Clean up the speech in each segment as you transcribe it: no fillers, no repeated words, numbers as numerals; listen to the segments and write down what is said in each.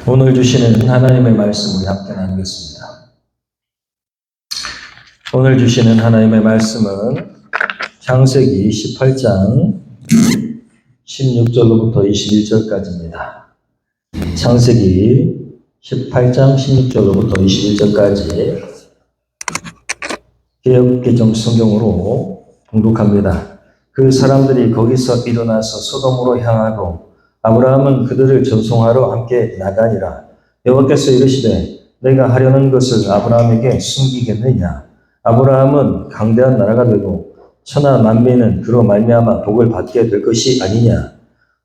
오늘 주시는 하나님의 말씀을 함께 나누겠습니다. 오늘 주시는 하나님의 말씀은 창세기 18장 16절로부터 21절까지입니다. 창세기 18장 16절로부터 21절까지 개역개정 성경으로 봉독합니다. 그 사람들이 거기서 일어나서 소돔으로 향하고 아브라함은 그들을 전송하러 함께 나가니라. 여호와께서 이르시되 내가 하려는 것을 아브라함에게 숨기겠느냐. 아브라함은 강대한 나라가 되고 천하 만민은 그로 말미암아 복을 받게 될 것이 아니냐.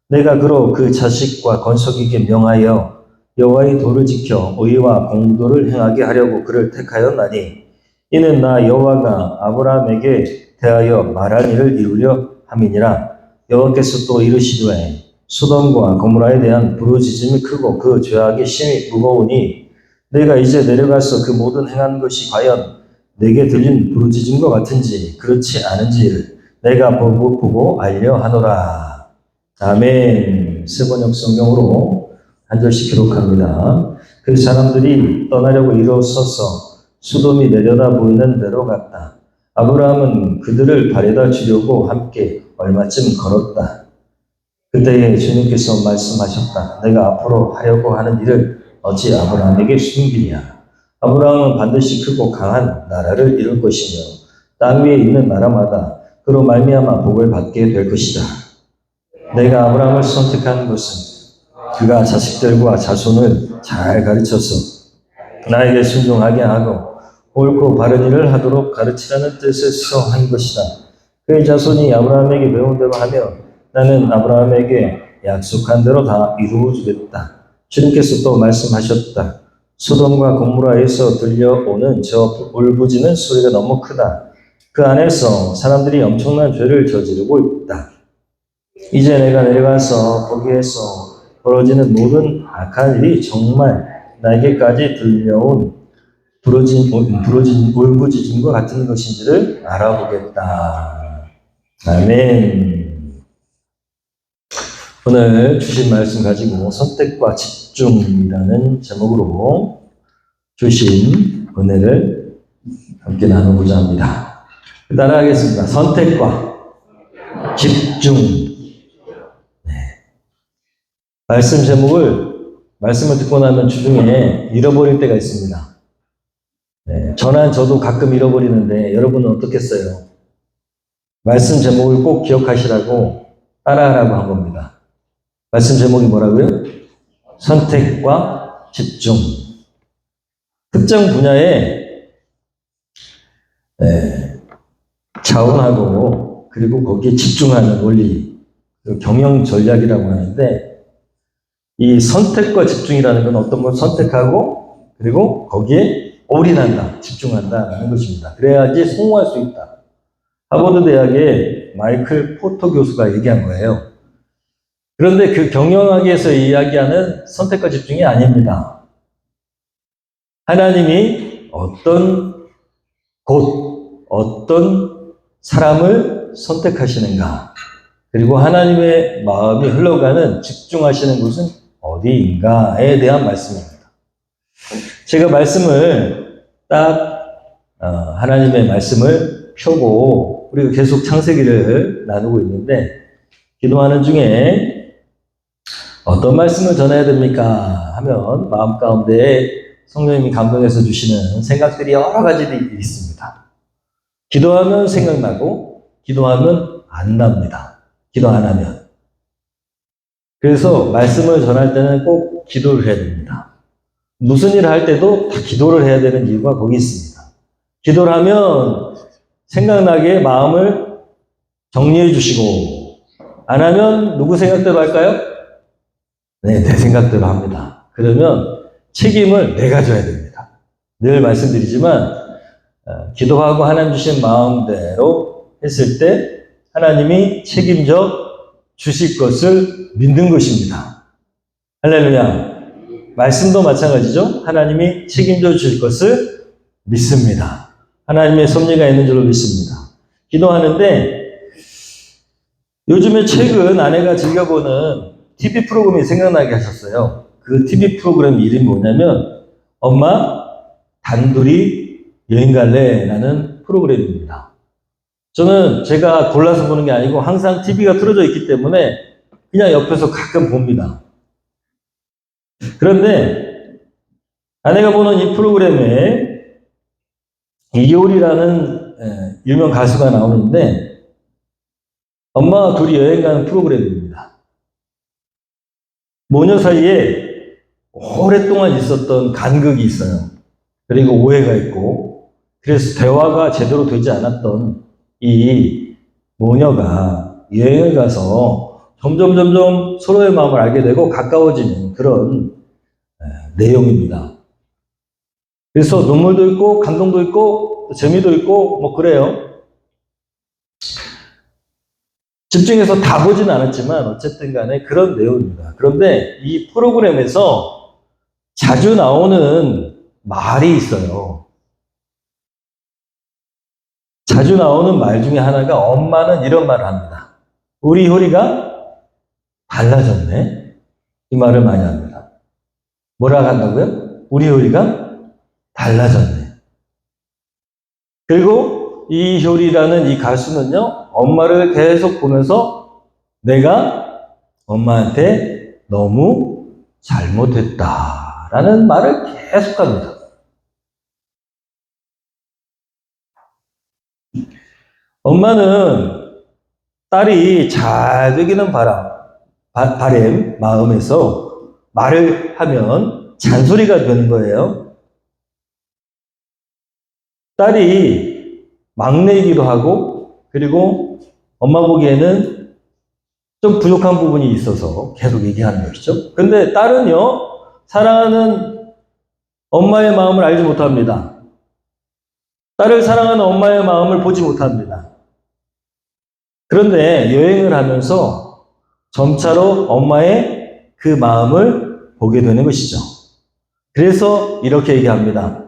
내가 그로 그 자식과 건석에게 명하여 여호와의 도를 지켜 의와 공도를 행하게 하려고 그를 택하였나니 이는 나 여호와가 아브라함에게 대하여 말한 일을 이루려 함이니라. 여호와께서 또 이르시되 소돔과 고모라에 대한 부르짖음이 크고 그 죄악이 심히 무거우니 내가 이제 내려가서 그 모든 행한 것이 과연 내게 들린 부르짖음과 같은지 그렇지 않은지를 내가 보고 알려 하노라. 아멘. 세번역 성경으로 한 절씩 기록합니다. 그 사람들이 떠나려고 일어서서 소돔이 내려다 보이는 데로 갔다. 아브라함은 그들을 바래다 주려고 함께 얼마쯤 걸었다. 그때에 주님께서 말씀하셨다. 내가 앞으로 하려고 하는 일을 어찌 아브라함에게 숨기냐. 아브라함은 반드시 크고 강한 나라를 이룰 것이며 땅 위에 있는 나라마다 그로 말미암아 복을 받게 될 것이다. 내가 아브라함을 선택한 것은 그가 자식들과 자손을 잘 가르쳐서 나에게 순종하게 하고 옳고 바른 일을 하도록 가르치라는 뜻에서 한 것이다. 그의 자손이 아브라함에게 배운 대로 하며 나는 아브라함에게 약속한 대로 다 이루어주겠다. 주님께서 또 말씀하셨다. 소돔과 고모라에서 들려오는 저 울부짖는 소리가 너무 크다. 그 안에서 사람들이 엄청난 죄를 저지르고 있다. 이제 내가 내려가서 거기에서 벌어지는 모든 악한 일이 정말 나에게까지 들려온 울부짖음과 같은 것인지를 알아보겠다. 아멘. 오늘 주신 말씀 가지고 선택과 집중이라는 제목으로 주신 은혜를 함께 나누고자 합니다. 따라하겠습니다. 선택과 집중. 네. 말씀 제목을 말씀을 듣고 나면 주중에 잃어버릴 때가 있습니다. 네. 저도 가끔 잃어버리는데 여러분은 어떻겠어요? 말씀 제목을 꼭 기억하시라고 따라하라고 한 겁니다. 말씀 제목이 뭐라고요? 선택과 집중. 특정 분야에 자원하고 그리고 거기에 집중하는 원리, 경영 전략이라고 하는데 이 선택과 집중이라는 건 어떤 걸 선택하고 그리고 거기에 올인한다, 집중한다라는 것입니다. 그래야지 성공할 수 있다. 하버드 대학의 마이클 포터 교수가 얘기한 거예요. 그런데 그 경영학에서 이야기하는 선택과 집중이 아닙니다. 하나님이 어떤 사람을 선택하시는가, 그리고 하나님의 마음이 흘러가는 집중하시는 곳은 어디인가에 대한 말씀입니다. 제가 말씀을 하나님의 말씀을 펴고 우리가 계속 창세기를 나누고 있는데 기도하는 중에 어떤 말씀을 전해야 됩니까? 하면 마음 가운데 성령님이 감동해서 주시는 생각들이 여러 가지들이 있습니다. 기도하면 생각나고 기도하면 안 납니다. 기도 안 하면. 그래서 말씀을 전할 때는 꼭 기도를 해야 됩니다. 무슨 일을 할 때도 다 기도를 해야 되는 이유가 거기 있습니다. 기도를 하면 생각나게 마음을 정리해 주시고 안 하면 누구 생각대로 할까요? 네, 내 생각대로 합니다. 그러면 책임을 내가 져야 됩니다. 늘 말씀드리지만 기도하고 하나님 주신 마음대로 했을 때 하나님이 책임져 주실 것을 믿는 것입니다. 할렐루야. 말씀도 마찬가지죠. 하나님이 책임져 주실 것을 믿습니다. 하나님의 섭리가 있는 줄로 믿습니다. 기도하는데 요즘에 최근 아내가 즐겨보는 TV 프로그램이 생각나게 하셨어요. 그 TV 프로그램 이름이 뭐냐면 엄마 단둘이 여행 갈래? 라는 프로그램입니다. 저는 제가 골라서 보는 게 아니고 항상 TV가 틀어져 있기 때문에 그냥 옆에서 가끔 봅니다. 그런데 아내가 보는 이 프로그램에 이효리라는 유명 가수가 나오는데 엄마와 둘이 여행 가는 프로그램입니다. 모녀 사이에 오랫동안 있었던 간극이 있어요. 그리고 오해가 있고 그래서 대화가 제대로 되지 않았던 이 모녀가 여행을 가서 점점 서로의 마음을 알게 되고 가까워지는 그런 내용입니다. 그래서 눈물도 있고 감동도 있고 재미도 있고 뭐 그래요. 집중해서 다 보지는 않았지만 어쨌든 간에 그런 내용입니다. 그런데 이 프로그램에서 자주 나오는 말이 있어요. 자주 나오는 말 중에 하나가 엄마는 이런 말을 합니다. 우리 효리가 달라졌네? 이 말을 많이 합니다. 뭐라 한다고요? 우리 효리가 달라졌네. 그리고 이 효리라는 이 가수는요, 엄마를 계속 보면서 내가 엄마한테 너무 잘못했다라는 말을 계속 합니다. 엄마는 딸이 잘 되기는 바램 마음에서 말을 하면 잔소리가 되는 거예요. 딸이 막내이기도 하고 그리고 엄마 보기에는 좀 부족한 부분이 있어서 계속 얘기하는 것이죠. 근데 딸은요, 사랑하는 엄마의 마음을 알지 못합니다. 딸을 사랑하는 엄마의 마음을 보지 못합니다. 그런데 여행을 하면서 점차로 엄마의 그 마음을 보게 되는 것이죠. 그래서 이렇게 얘기합니다.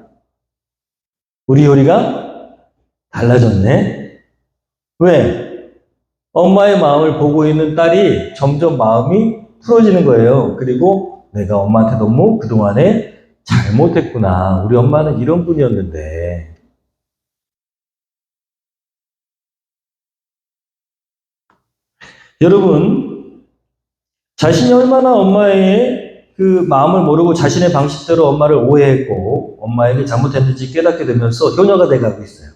우리 효리가 달라졌네. 왜? 엄마의 마음을 보고 있는 딸이 점점 마음이 풀어지는 거예요. 그리고 내가 엄마한테 너무 그동안에 잘못했구나. 우리 엄마는 이런 분이었는데. 여러분, 자신이 얼마나 엄마의 그 마음을 모르고 자신의 방식대로 엄마를 오해했고 엄마에게 잘못했는지 깨닫게 되면서 효녀가 돼가고 있어요.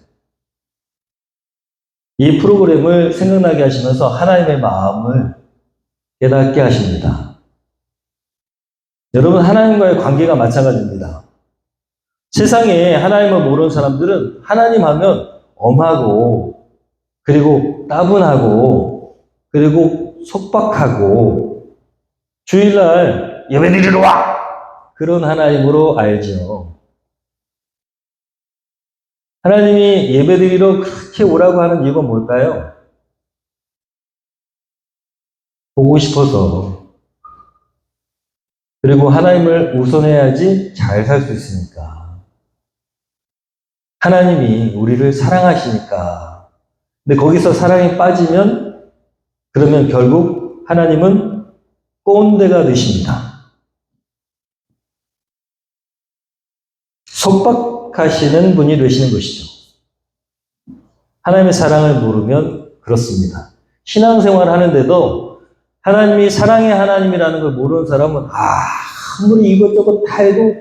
이 프로그램을 생각나게 하시면서 하나님의 마음을 깨닫게 하십니다. 여러분, 하나님과의 관계가 마찬가지입니다. 세상에 하나님을 모르는 사람들은 하나님 하면 엄하고 그리고 따분하고 그리고 속박하고 주일날 예배드리러 와! 그런 하나님으로 알죠. 하나님이 예배드리러 그렇게 오라고 하는 이유가 뭘까요? 보고 싶어서. 그리고 하나님을 우선해야지 잘 살 수 있으니까. 하나님이 우리를 사랑하시니까. 근데 거기서 사랑이 빠지면 그러면 결국 하나님은 꼰대가 되십니다. 속박하시는 분이 되시는 것이죠. 하나님의 사랑을 모르면 그렇습니다. 신앙생활 하는데도 하나님이 사랑의 하나님이라는 걸 모르는 사람은 아무리 이것저것 다 해도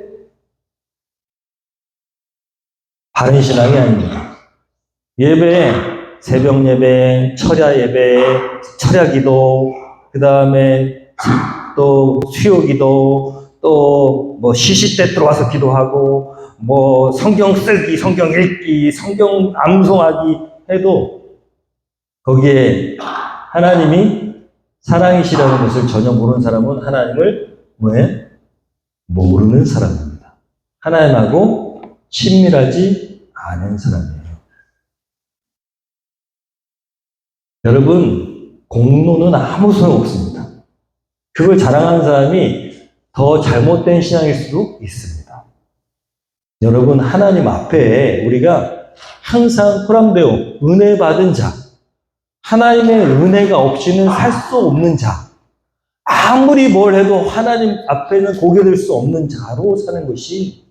바른 신앙이 아닙니다. 예배, 새벽 예배, 철야 예배, 철야 기도, 그 다음에 또 수요 기도, 또 뭐 시시때 들어와서 기도하고, 뭐 성경 쓰기, 성경 읽기, 성경 암송하기 해도 거기에 하나님이 사랑이시라는 것을 전혀 모르는 사람은 하나님을 모르는 사람입니다. 하나님하고 친밀하지 않은 사람이에요. 여러분, 공로는 아무 소용없습니다. 그걸 자랑하는 사람이 더 잘못된 신앙일 수도 있습니다. 여러분, 하나님 앞에 우리가 항상 포함되어 은혜 받은 자, 하나님의 은혜가 없이는 살 수 없는 자, 아무리 뭘 해도 하나님 앞에는 고개 들 수 없는 자로 사는 것이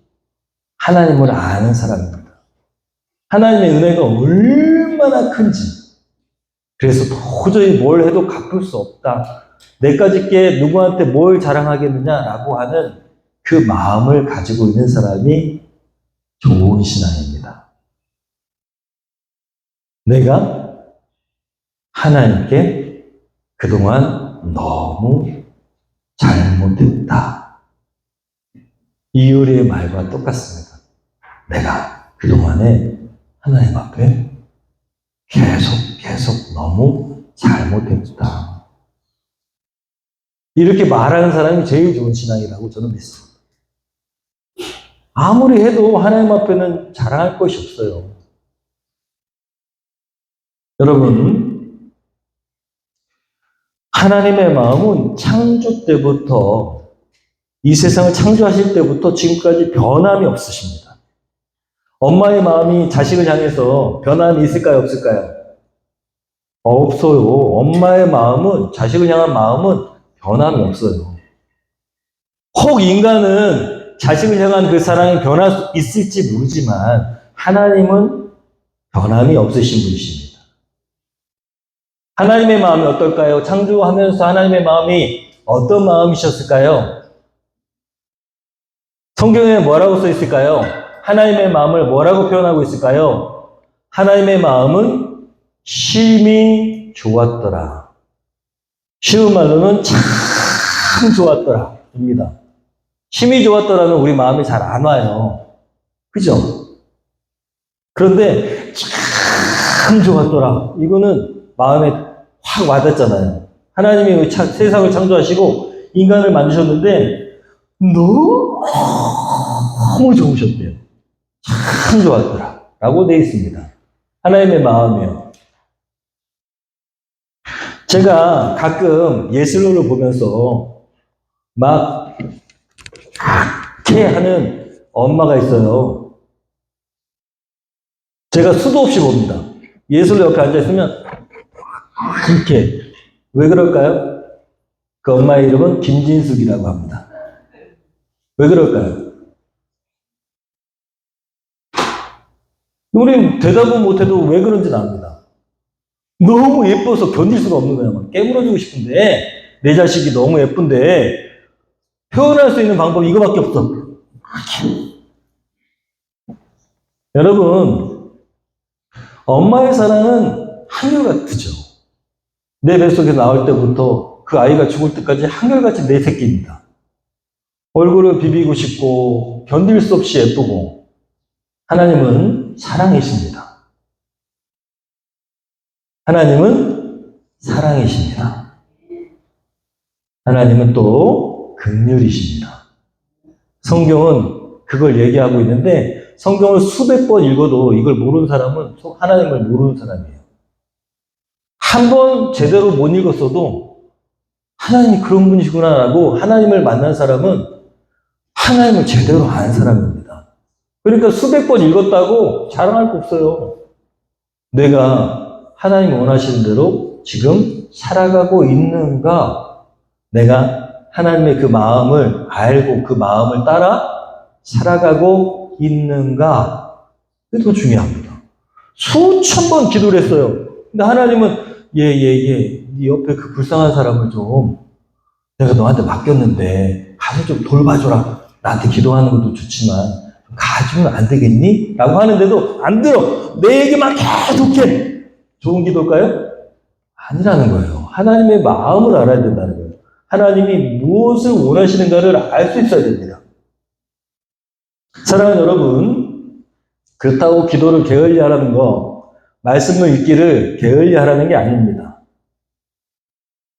하나님을 아는 사람입니다. 하나님의 은혜가 얼마나 큰지, 그래서 도저히 뭘 해도 갚을 수 없다. 내까짓게 누구한테 뭘 자랑하겠느냐라고 하는 그 마음을 가지고 있는 사람이 좋은 신앙입니다. 내가 하나님께 그동안 너무 잘못했다. 이효리의 말과 똑같습니다. 내가 그동안에 하나님 앞에 계속 너무 잘못했다. 이렇게 말하는 사람이 제일 좋은 신앙이라고 저는 믿습니다. 아무리 해도 하나님 앞에는 자랑할 것이 없어요. 여러분, 하나님의 마음은 창조 때부터, 이 세상을 창조하실 때부터 지금까지 변함이 없으십니다. 엄마의 마음이 자식을 향해서 변함이 있을까요, 없을까요? 없어요. 엄마의 마음은, 자식을 향한 마음은 변함이 없어요. 혹 인간은 자식을 향한 그 사랑이 변할 수 있을지 모르지만 하나님은 변함이 없으신 분이십니다. 하나님의 마음이 어떨까요? 창조하면서 하나님의 마음이 어떤 마음이셨을까요? 성경에 뭐라고 써 있을까요? 하나님의 마음을 뭐라고 표현하고 있을까요? 하나님의 마음은 심히 좋았더라. 쉬운 말로는 참 좋았더라 입니다. 심히 좋았더라는 우리 마음이 잘 안 와요. 그죠? 그런데 참 좋았더라. 이거는 마음에 확 와닿잖아요. 하나님이 세상을 창조하시고 인간을 만드셨는데 너무 좋으셨대요. 참 좋았더라. 라고 되어 있습니다. 하나님의 마음이요. 제가 가끔 예술로를 보면서 막 하는 엄마가 있어요. 제가 수도 없이 봅니다. 예술로 옆에 앉아있으면 이렇게. 왜 그럴까요? 그 엄마의 이름은 김진숙이라고 합니다. 왜 그럴까요? 우리 대답은 못해도 왜 그런지는 압니다. 너무 예뻐서 견딜 수가 없는 거야. 막 깨물어주고 싶은데, 내 자식이 너무 예쁜데 표현할 수 있는 방법이 이거밖에 없어. 여러분, 엄마의 사랑은 한결같죠. 내 뱃속에 나올 때부터 그 아이가 죽을 때까지 한결같이 내 새끼입니다. 얼굴을 비비고 싶고 견딜 수 없이 예쁘고. 하나님은 사랑이십니다. 하나님은 사랑이십니다. 하나님은 또 긍휼이십니다. 성경은 그걸 얘기하고 있는데 성경을 수백 번 읽어도 이걸 모르는 사람은 하나님을 모르는 사람이에요. 한 번 제대로 못 읽었어도 하나님이 그런 분이시구나라고 하나님을 만난 사람은 하나님을 제대로 아는 사람입니다. 그러니까 수백 번 읽었다고 자랑할 거 없어요. 내가 하나님 원하시는 대로 지금 살아가고 있는가? 내가 하나님의 그 마음을 알고 그 마음을 따라 살아가고 있는가? 그게 더 중요합니다. 수천 번 기도를 했어요. 근데 하나님은 네 옆에 그 불쌍한 사람을 좀 내가 너한테 맡겼는데 가서 좀 돌봐줘라. 나한테 기도하는 것도 좋지만 가주면 안 되겠니? 라고 하는데도 안 들어. 내 얘기만 계속해. 좋은 기도일까요? 아니라는 거예요. 하나님의 마음을 알아야 된다는 거예요. 하나님이 무엇을 원하시는가를 알 수 있어야 됩니다. 사랑하는 여러분, 그렇다고 기도를 게을리 하라는 거, 말씀을 읽기를 게을리 하라는 게 아닙니다.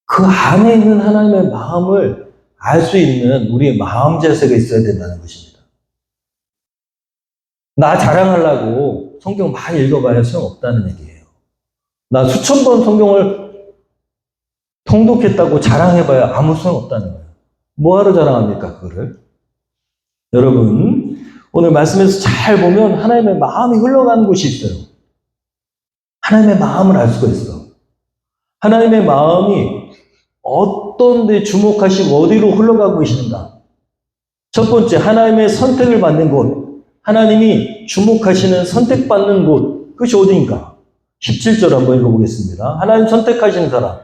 그 안에 있는 하나님의 마음을 알 수 있는 우리의 마음 자세가 있어야 된다는 것입니다. 나 자랑하려고 성경 많이 읽어봐야 소용없다는 얘기예요. 나 수천 번 성경을 통독했다고 자랑해봐야 아무 소용없다는 거예요. 뭐하러 자랑합니까, 그거를? 여러분, 오늘 말씀에서 잘 보면 하나님의 마음이 흘러가는 곳이 있어요. 하나님의 마음을 알 수가 있어. 하나님의 마음이 어떤 데 주목하시고 어디로 흘러가고 계시는가? 첫 번째, 하나님의 선택을 받는 곳. 하나님이 주목하시는 선택받는 곳. 그것이 어디인가? 17절 한번 읽어보겠습니다. 하나님 선택하시는 사람.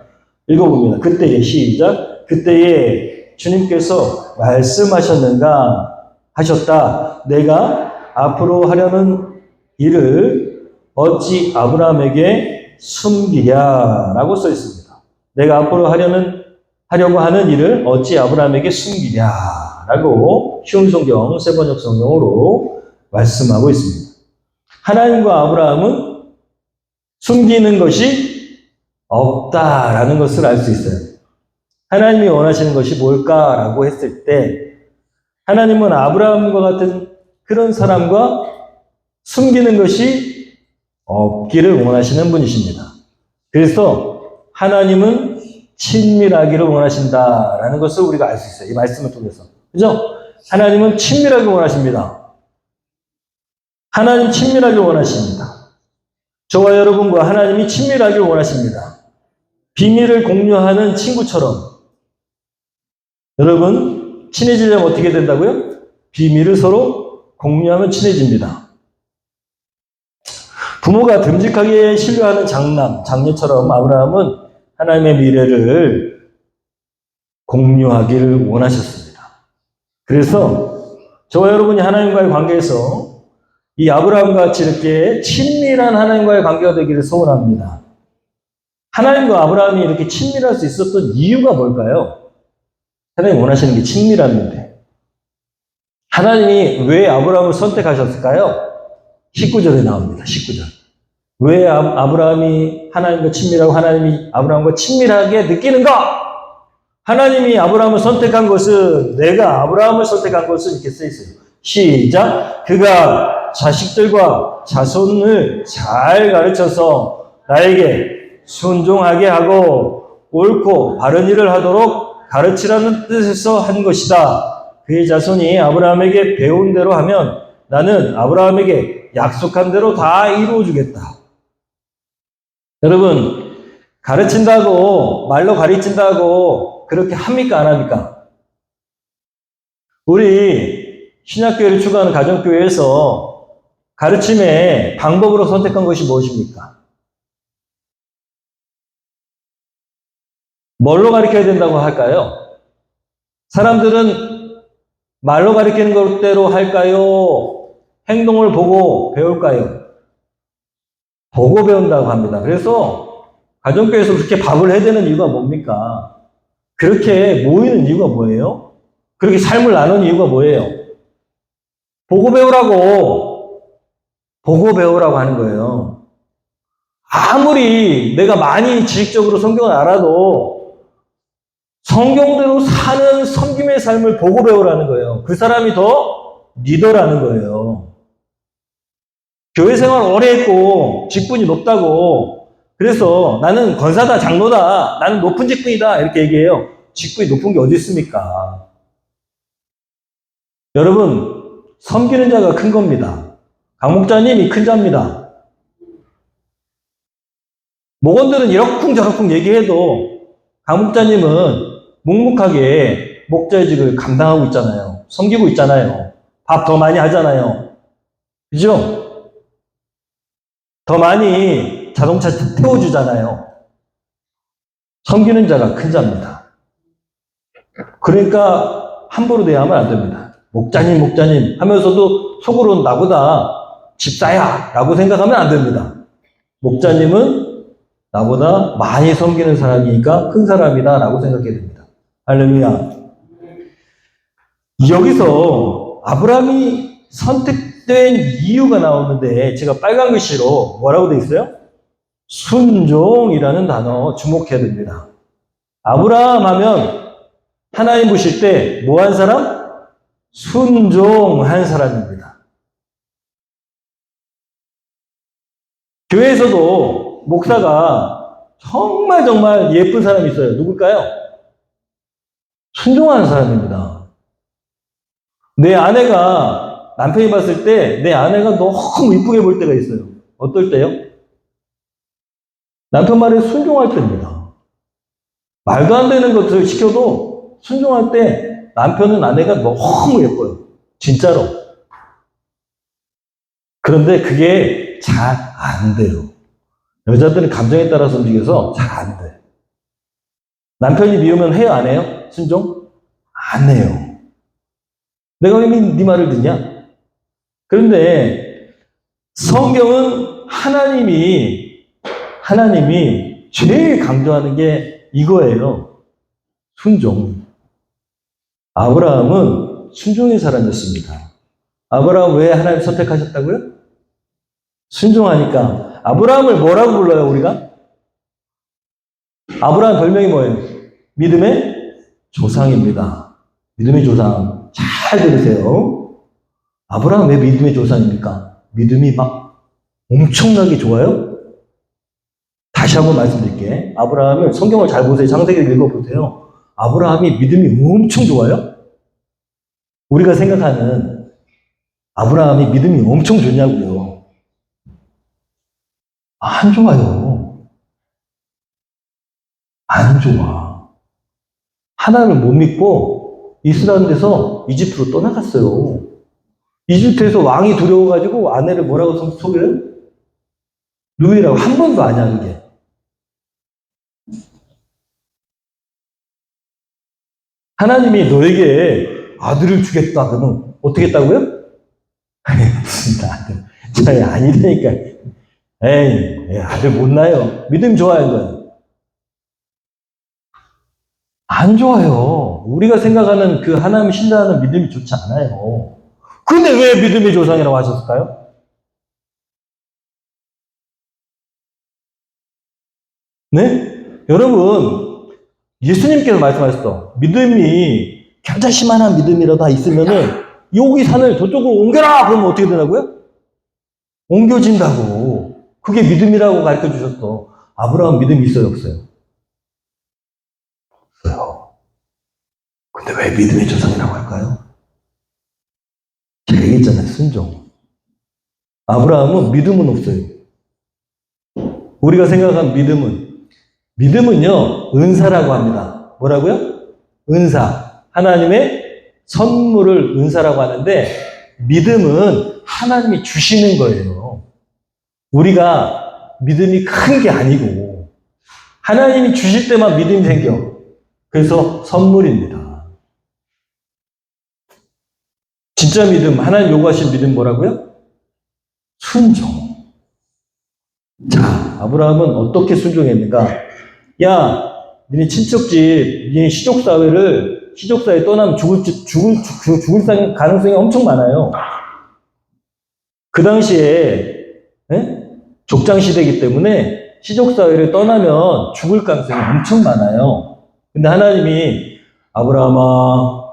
읽어봅니다. 그때에 시작. 그때에 주님께서 말씀하셨는가 하셨다. 내가 앞으로 하려는 일을 어찌 아브라함에게 숨기랴 라고 써 있습니다. 내가 앞으로 하려고 하는 일을 어찌 아브라함에게 숨기랴 라고 쉬운 성경, 세번역 성경으로 말씀하고 있습니다. 하나님과 아브라함은 숨기는 것이 없다라는 것을 알 수 있어요. 하나님이 원하시는 것이 뭘까라고 했을 때 하나님은 아브라함과 같은 그런 사람과 숨기는 것이 없기를 원하시는 분이십니다. 그래서 하나님은 친밀하기를 원하신다라는 것을 우리가 알 수 있어요. 이 말씀을 통해서. 그죠? 하나님은 친밀하기를 원하십니다. 하나님 친밀하기를 원하십니다. 저와 여러분과 하나님이 친밀하기를 원하십니다. 비밀을 공유하는 친구처럼. 여러분, 친해지려면 어떻게 된다고요? 비밀을 서로 공유하면 친해집니다. 부모가 듬직하게 신뢰하는 장녀처럼 아브라함은 하나님의 미래를 공유하기를 원하셨습니다. 그래서 저와 여러분이 하나님과의 관계에서 이 아브라함과 같이 이렇게 친밀한 하나님과의 관계가 되기를 소원합니다. 하나님과 아브라함이 이렇게 친밀할 수 있었던 이유가 뭘까요? 하나님 원하시는 게 친밀함인데. 하나님이 왜 아브라함을 선택하셨을까요? 19절에 나옵니다. 19절. 왜 아브라함이 하나님과 친밀하고 하나님이 아브라함과 친밀하게 느끼는가? 하나님이 아브라함을 선택한 것은 내가 아브라함을 선택한 것은 이렇게 써 있어요. 시작. 그가 자식들과 자손을 잘 가르쳐서 나에게 순종하게 하고 옳고 바른 일을 하도록 가르치라는 뜻에서 한 것이다. 그의 자손이 아브라함에게 배운 대로 하면 나는 아브라함에게 약속한 대로 다 이루어주겠다. 여러분, 가르친다고, 말로 가르친다고 그렇게 합니까? 안 합니까? 우리 신약교회를 추구하는 가정교회에서 가르침의 방법으로 선택한 것이 무엇입니까? 뭘로 가르쳐야 된다고 할까요? 사람들은 말로 가르치는 것대로 할까요? 행동을 보고 배울까요? 보고 배운다고 합니다. 그래서 가정교회에서 그렇게 밥을 해야 되는 이유가 뭡니까? 그렇게 모이는 이유가 뭐예요? 그렇게 삶을 나누는 이유가 뭐예요? 보고 배우라고 하는 거예요. 아무리 내가 많이 지식적으로 성경을 알아도 성경대로 사는 섬김의 삶을 보고 배우라는 거예요. 그 사람이 더 리더라는 거예요. 교회 생활 오래 했고 직분이 높다고 그래서 나는 권사다, 장로다, 나는 높은 직분이다 이렇게 얘기해요. 직분이 높은 게 어디 있습니까? 여러분, 섬기는 자가 큰 겁니다. 강 목자님이 큰 자입니다. 목원들은 이러쿵저러쿵 얘기해도 강 목자님은 묵묵하게 목자의직을 감당하고 있잖아요. 섬기고 있잖아요. 밥 더 많이 하잖아요. 그죠? 더 많이 자동차 태워주잖아요. 섬기는 자가 큰 자입니다. 그러니까 함부로 대하면 안 됩니다. 목자님 하면서도 속으로는 나보다 집사야 라고 생각하면 안 됩니다. 목자님은 나보다 많이 섬기는 사람이니까 큰 사람이다 라고 생각해야 됩니다. 할렐루야. 여기서 아브라함이 선택된 이유가 나오는데 제가 빨간 글씨로 뭐라고 되어 있어요? 순종이라는 단어 주목해야 됩니다. 아브라함 하면 하나님 보실 때 뭐 한 사람? 순종한 사람입니다. 교회에서도 목사가 정말 예쁜 사람이 있어요. 누굴까요? 순종하는 사람입니다. 내 아내가, 남편이 봤을 때 내 아내가 너무 이쁘게 볼 때가 있어요. 어떨 때요? 남편 말에 순종할 때입니다. 말도 안 되는 것들을 시켜도 순종할 때 남편은 아내가 너무 예뻐요. 진짜로. 그런데 그게 잘 안 돼요. 여자들은 감정에 따라서 움직여서 잘 안 돼. 남편이 미우면 해요, 안 해요? 순종? 안 해요. 내가 왜 네 말을 듣냐? 그런데 성경은 하나님이 제일 강조하는 게 이거예요. 순종. 아브라함은 순종의 사람이었습니다. 아브라함 왜 하나님 선택하셨다고요? 순종하니까. 아브라함을 뭐라고 불러요, 우리가? 아브라함 별명이 뭐예요? 믿음의 조상입니다. 믿음의 조상. 잘 들으세요. 아브라함 왜 믿음의 조상입니까? 믿음이 막 엄청나게 좋아요? 다시 한번 말씀드릴게요. 아브라함을 성경을 잘 보세요. 창세기를 읽어보세요. 아브라함이 믿음이 엄청 좋아요? 우리가 생각하는 아브라함이 믿음이 엄청 좋냐고요. 안 좋아요. 안 좋아. 하나님을 못 믿고 이스라엘에서 이집트로 떠나갔어요. 이집트에서 왕이 두려워가지고 아내를 뭐라고 속여요? 누이라고 한 번도 안 하는 게. 하나님이 너에게 아들을 주겠다 그러면 어떻게 했다고요? 무슨 아들. 저희 아니라니까. 에이, 아들 못 낳아요. 믿음 좋아하는 거예요. 안 좋아요. 우리가 생각하는 그 하나님 신뢰하는 믿음이 좋지 않아요. 근데 왜 믿음의 조상이라고 하셨을까요? 네? 여러분, 예수님께서 말씀하셨어. 믿음이 겨자씨만한 믿음이라도 있으면은 여기 산을 저쪽으로 옮겨라! 그러면 어떻게 되나고요? 옮겨진다고. 그게 믿음이라고 가르쳐 주셨어. 아브라함 믿음이 있어요, 없어요? 없어요. 근데 왜 믿음의 조상이라고 할까요? 제가 얘기했잖아요, 순종. 아브라함은 믿음은 없어요. 우리가 생각한 믿음은요, 은사라고 합니다. 뭐라고요? 은사. 하나님의 선물을 은사라고 하는데, 믿음은 하나님이 주시는 거예요. 우리가 믿음이 큰 게 아니고, 하나님이 주실 때만 믿음이 생겨. 그래서 선물입니다. 진짜 믿음, 하나님 요구하신 믿음 뭐라고요? 순종. 자, 아브라함은 어떻게 순종했는가? 야, 니네 친척집, 니네 시족사회 떠나면 죽을 가능성이 엄청 많아요. 그 당시에, 족장시대이기 때문에 시족사회를 떠나면 죽을 가능성이 엄청 많아요. 근데 하나님이 아브라함아,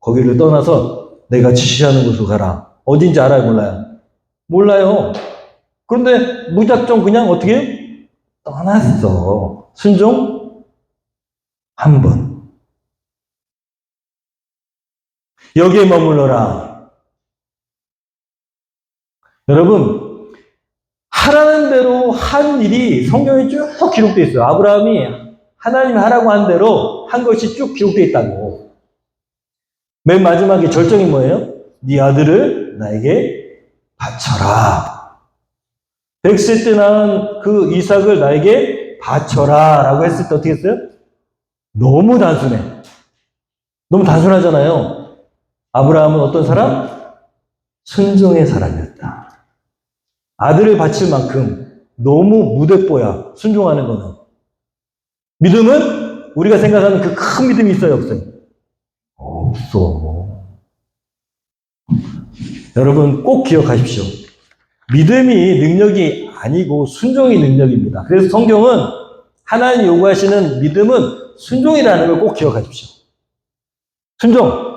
거기를 떠나서 내가 지시하는 곳으로 가라. 어딘지 알아요, 몰라요? 몰라요. 그런데 무작정 그냥 어떻게 해요? 떠났어. 순종? 한 번. 여기에 머물러라. 여러분, 하라는 대로 한 일이 성경에 쭉 기록되어 있어요. 아브라함이 하나님이 하라고 한 대로 한 것이 쭉 기록되어 있다고. 맨 마지막에 절정이 뭐예요? 네 아들을 나에게 바쳐라. 100세 때 낳은 그 이삭을 나에게 바쳐라 라고 했을 때 어떻게 했어요? 너무 단순해. 너무 단순하잖아요. 아브라함은 어떤 사람? 순종의 사람이었다. 아들을 바칠 만큼 너무 무대뽀야. 순종하는 거는. 믿음은 우리가 생각하는 그 큰 믿음이 있어요, 없어요? 없어. 여러분 꼭 기억하십시오. 믿음이 능력이 아니고 순종이 능력입니다. 그래서 성경은 하나님 요구하시는 믿음은 순종이라는 걸 꼭 기억하십시오. 순종.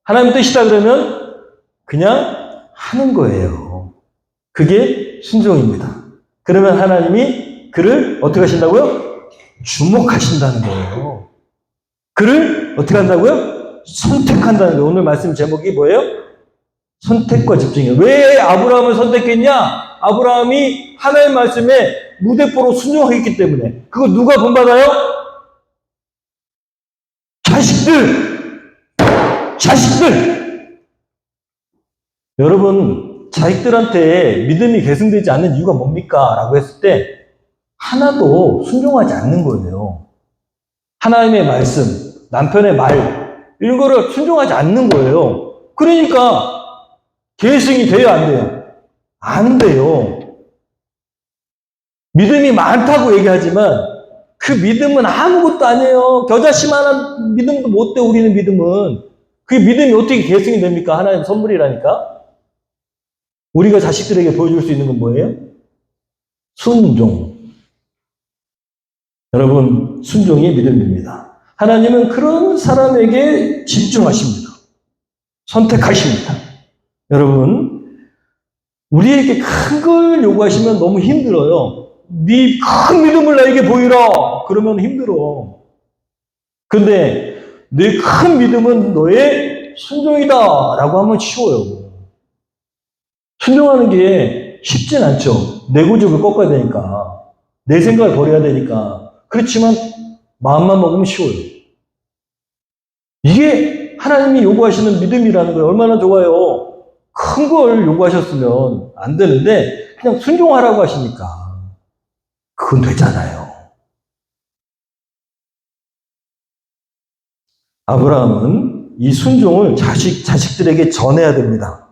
하나님 뜻이다 그러면 그냥 하는 거예요. 그게 순종입니다. 그러면 하나님이 그를 어떻게 하신다고요? 주목하신다는 거예요. 그를 어떻게 한다고요? 선택한다는 거예요. 오늘 말씀 제목이 뭐예요? 선택과 집중이에요. 왜 아브라함을 선택했냐? 아브라함이 하나님의 말씀에 무대뽀로 순종했기 때문에. 그거 누가 본받아요? 자식들! 여러분, 자식들한테 믿음이 계승되지 않는 이유가 뭡니까? 라고 했을 때 하나도 순종하지 않는 거예요. 하나님의 말씀, 남편의 말, 이런 거를 순종하지 않는 거예요. 그러니까 계승이 돼요, 안 돼요? 안 돼요. 믿음이 많다고 얘기하지만 그 믿음은 아무것도 아니에요. 겨자씨만한 믿음도 못 돼, 우리는 믿음은. 그 믿음이 어떻게 계승이 됩니까? 하나님 선물이라니까. 우리가 자식들에게 보여줄 수 있는 건 뭐예요? 순종. 여러분, 순종이 믿음입니다. 하나님은 그런 사람에게 집중하십니다. 선택하십니다. 여러분, 우리에게 큰 걸 요구하시면 너무 힘들어요. 네 큰 믿음을 나에게 보이라. 그러면 힘들어. 근데 네 큰 믿음은 너의 순종이다. 라고 하면 쉬워요. 순종하는 게 쉽진 않죠. 내 고집을 꺾어야 되니까. 내 생각을 버려야 되니까. 그렇지만 마음만 먹으면 쉬워요. 이게 하나님이 요구하시는 믿음이라는 거예요. 얼마나 좋아요. 큰 걸 요구하셨으면 안 되는데 그냥 순종하라고 하시니까 그건 되잖아요. 아브라함은 이 순종을 자식들에게 전해야 됩니다.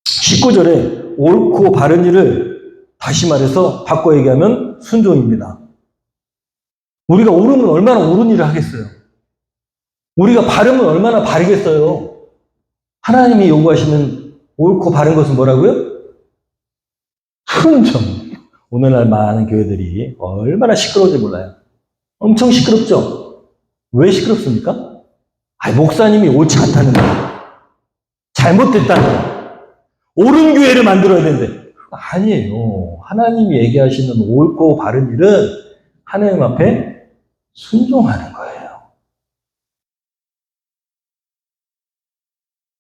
19절에 옳고 바른 일을 다시 말해서 바꿔 얘기하면 순종입니다. 우리가 옳으면 얼마나 옳은 일을 하겠어요? 우리가 바르면 얼마나 바르겠어요? 하나님이 요구하시는 옳고 바른 것은 뭐라고요? 순종. 오늘날 많은 교회들이 얼마나 시끄러운지 몰라요. 엄청 시끄럽죠? 왜 시끄럽습니까? 목사님이 옳지 않다는 거예요. 잘못됐다는 거예요. 옳은 교회를 만들어야 되는데. 아니에요. 하나님이 얘기하시는 옳고 바른 일은 하나님 앞에 순종하는 거예요.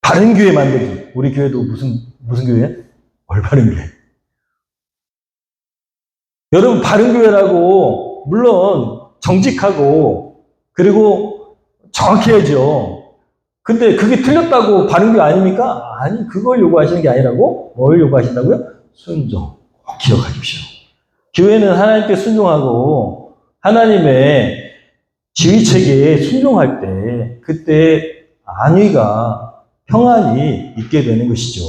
바른 교회 만들기. 우리 교회도 무슨 교회야? 올바른 교회. 여러분, 바른 교회라고, 물론 정직하고, 그리고 정확해야죠. 근데 그게 틀렸다고 바른 교회 아닙니까? 아니, 그걸 요구하시는 게 아니라고? 뭘 요구하신다고요? 순종. 꼭 기억하십시오. 교회는 하나님께 순종하고, 하나님의 지휘체계에 순종할 때, 그때 안위가 평안이 있게 되는 것이죠.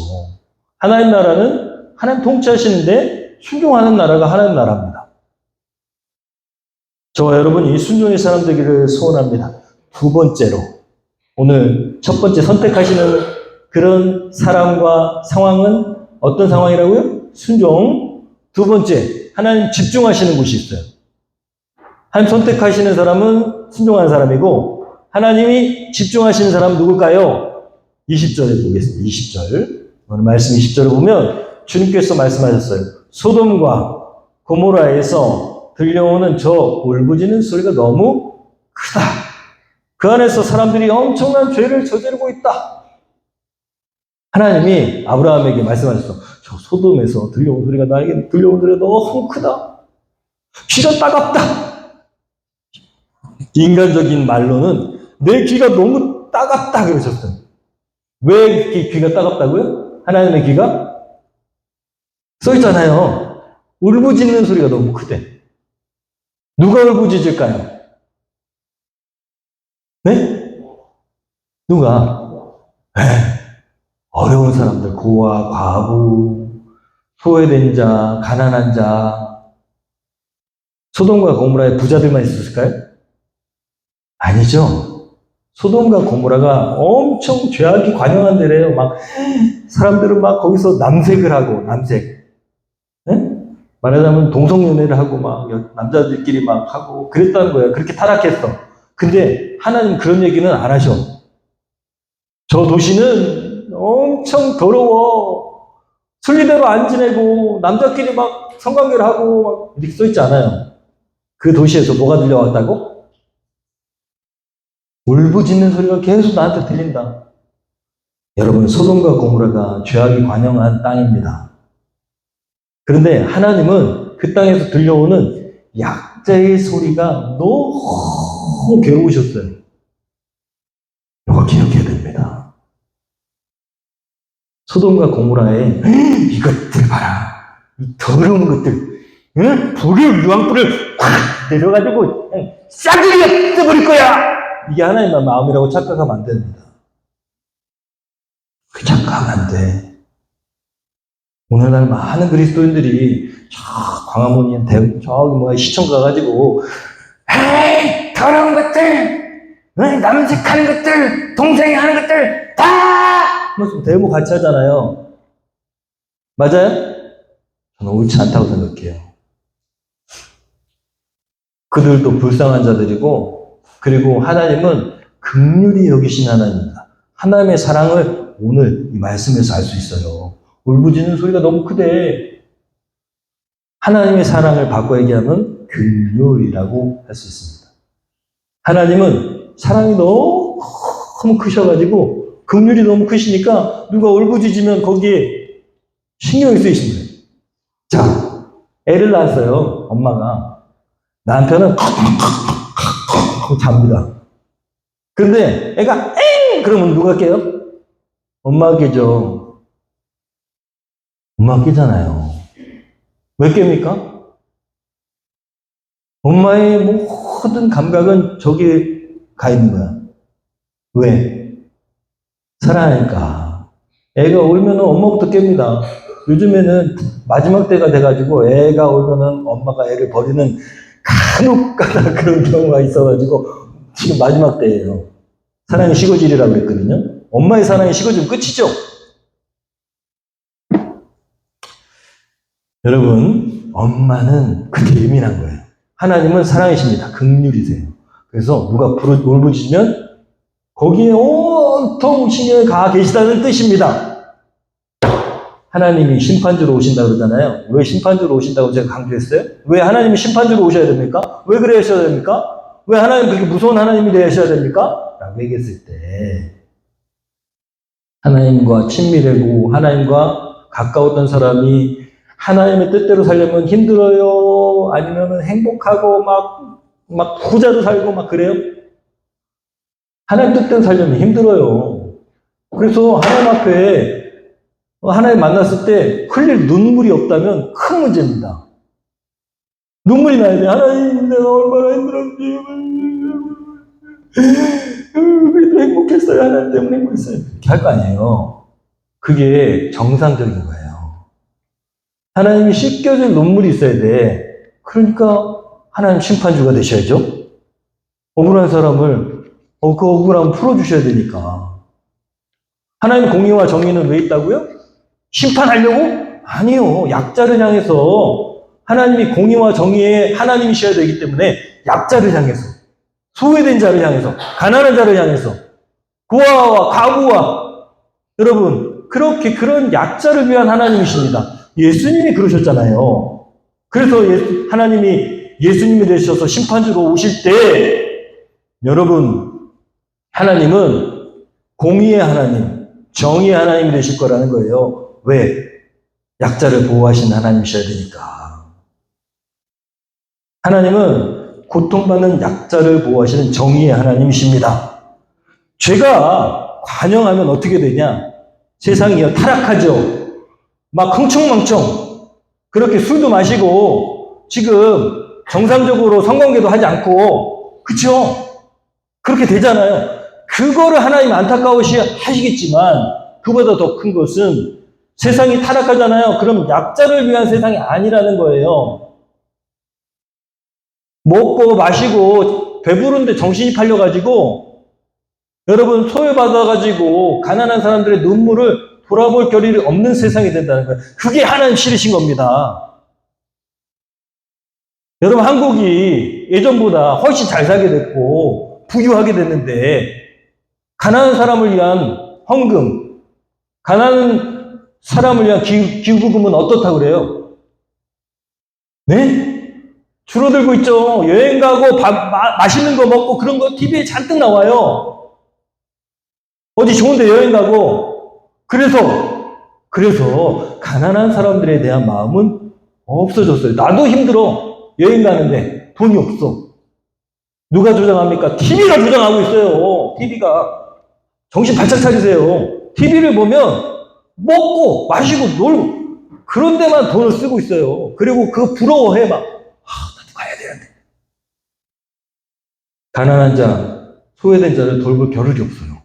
하나님 나라는 하나님 통치하시는데 순종하는 나라가 하나님 나라입니다. 저와 여러분이 순종의 사람 되기를 소원합니다. 두 번째로, 오늘 첫 번째 선택하시는 그런 사람과 상황은 어떤 상황이라고요? 순종. 두 번째, 하나님 집중하시는 곳이 있어요. 하나님 선택하시는 사람은 순종하는 사람이고, 하나님이 집중하시는 사람은 누굴까요? 20절에 보겠습니다. 20절. 오늘 말씀 20절을 보면 주님께서 말씀하셨어요. 소돔과 고모라에서 들려오는 저 울부짖는 소리가 너무 크다. 그 안에서 사람들이 엄청난 죄를 저지르고 있다. 하나님이 아브라함에게 말씀하셨어. 저 소돔에서 들려온 소리가 나에게 들려온 소리가 너무 크다. 귀가 따갑다. 인간적인 말로는 내 귀가 너무 따갑다 그러셨어요. 왜 귀가 따갑다고요? 하나님의 귀가? 써있잖아요. 울부짖는 소리가 너무 크대. 누가 울부짖을까요? 네? 누가? 어려운 사람들, 고아, 과부, 소외된 자, 가난한 자. 소돔과 고모라에 부자들만 있었을까요? 아니죠. 소돔과 고모라가 엄청 죄악이 관영한 데래요. 막 사람들은 막 거기서 남색을 하고 남색. 네? 말하자면 동성연애를 하고 막 남자들끼리 막 하고 그랬다는 거예요. 그렇게 타락했어. 근데 하나님 그런 얘기는 안 하셔. 저 도시는 엄청 더러워. 순리대로 안 지내고 남자끼리 막 성관계를 하고 막 이렇게 써 있지 않아요. 그 도시에서 뭐가 들려왔다고? 울부짖는 소리가 계속 나한테 들린다. 여러분, 소돔과 고모라가 죄악이 관영한 땅입니다. 그런데 하나님은 그 땅에서 들려오는 약자의 소리가 너무 괴로우셨어요. 꼭 기억해야 됩니다. 소돔과 고모라의 이것들 봐라. 이 더러운 것들. 응? 불을, 유황불을 확 내려가지고 그냥 싸그리 없애버릴 거야! 이게 하나님의 마음이라고 착각하면 안 됩니다. 그 착각하면 안 돼. 오늘날 많은 그리스도인들이 저 광화문이나 저기 시청 가가지고 에이 더러운 것들, 남색하는 것들, 동생이 하는 것들 다 데모 같이 하잖아요. 맞아요? 저는 옳지 않다고 생각해요. 그들도 불쌍한 자들이고, 그리고 하나님은 긍휼히 여기신 하나님입니다. 하나님의 사랑을 오늘 이 말씀에서 알 수 있어요. 울부짖는 소리가 너무 크대. 하나님의 사랑을 바꿔 얘기하면 긍휼이라고 할 수 있습니다. 하나님은 사랑이 너무 크셔가지고 긍휼이 너무 크시니까 누가 울부짖으면 거기에 신경이 쓰이신 거예요. 자, 애를 낳았어요. 엄마가. 남편은 잡니다. 근데 애가 엥! 그러면 누가 깨요? 엄마가 깨죠. 엄마가 깨잖아요. 왜 깹니까? 엄마의 모든 감각은 저기에 가 있는 거야. 왜? 사랑하니까. 애가 울면 엄마부터 깹니다. 요즘에는 마지막 때가 돼가지고 애가 울면은 엄마가 애를 버리는 간혹가다 그런 경우가 있어가지고 지금 마지막 때예요. 사랑이 식어지리라고 그랬거든요. 엄마의 사랑이 식어지면 끝이죠. 여러분, 엄마는 그렇게 예민한 거예요. 하나님은 사랑이십니다. 긍휼이세요. 그래서 누가 울부짖으면 거기에 온통 신경을 가 계시다는 뜻입니다. 하나님이 심판주로 오신다고 그러잖아요. 왜 심판주로 오신다고 제가 강조했어요? 왜 하나님이 심판주로 오셔야 됩니까? 왜 그러셔야 됩니까? 왜 하나님 그렇게 무서운 하나님이 되셔야 됩니까? 라고 얘기했을 때 하나님과 친밀하고 하나님과 가까웠던 사람이 하나님의 뜻대로 살려면 힘들어요? 아니면 행복하고 막 부자로 살고 막 그래요? 하나님 뜻대로 살려면 힘들어요. 그래서 하나님 앞에 하나님 만났을 때 흘릴 눈물이 없다면 큰 문제입니다. 눈물이 나야 돼. 하나님, 내가 얼마나 힘들었지. 그래도 행복했어요. 하나님 때문에 행복했어요. 이렇게 할 거 아니에요. 그게 정상적인 거예요. 하나님이 씻겨줄 눈물이 있어야 돼. 그러니까 하나님 심판주가 되셔야죠. 억울한 사람을 그 억울함을 풀어주셔야 되니까. 하나님 공의와 정의는 왜 있다고요? 심판하려고? 아니요. 약자를 향해서 하나님이 공의와 정의의 하나님이셔야 되기 때문에 약자를 향해서, 소외된 자를 향해서, 가난한 자를 향해서, 고아와 과부와 여러분 그렇게 그런 약자를 위한 하나님이십니다. 예수님이 그러셨잖아요. 그래서 하나님이 예수님이 되셔서 심판주로 오실 때 여러분 하나님은 공의의 하나님, 정의의 하나님이 되실 거라는 거예요. 왜? 약자를 보호하시는 하나님이셔야 되니까. 하나님은 고통받는 약자를 보호하시는 정의의 하나님이십니다. 죄가 관영하면 어떻게 되냐? 세상이 타락하죠. 막 흥청망청 그렇게 술도 마시고 지금 정상적으로 성관계도 하지 않고 그렇죠? 그렇게 되잖아요. 그거를 하나님 안타까워시 하시겠지만 그보다 더 큰 것은 세상이 타락하잖아요. 그럼 약자를 위한 세상이 아니라는 거예요. 먹고 마시고 배부른데 정신이 팔려가지고 여러분 소외받아가지고 가난한 사람들의 눈물을 돌아볼 겨를이 없는 세상이 된다는 거예요. 그게 하나님 싫으신 겁니다. 여러분 한국이 예전보다 훨씬 잘 살게 됐고 부유하게 됐는데 가난한 사람을 위한 헌금, 가난한 사람을 위한 기부금은 어떻다고 그래요? 네? 줄어들고 있죠. 여행 가고 맛있는 거 먹고 그런 거 TV에 잔뜩 나와요. 어디 좋은데 여행 가고. 그래서 가난한 사람들에 대한 마음은 없어졌어요. 나도 힘들어. 여행 가는데 돈이 없어. 누가 조장합니까? TV가 조장하고 있어요. TV가. 정신 바짝 차리세요. TV를 보면 먹고 마시고 놀고 그런 데만 돈을 쓰고 있어요. 그리고 그거 부러워해 막. 나도 가야 되는데. 가난한 자, 소외된 자를 돌볼 겨를이 없어요.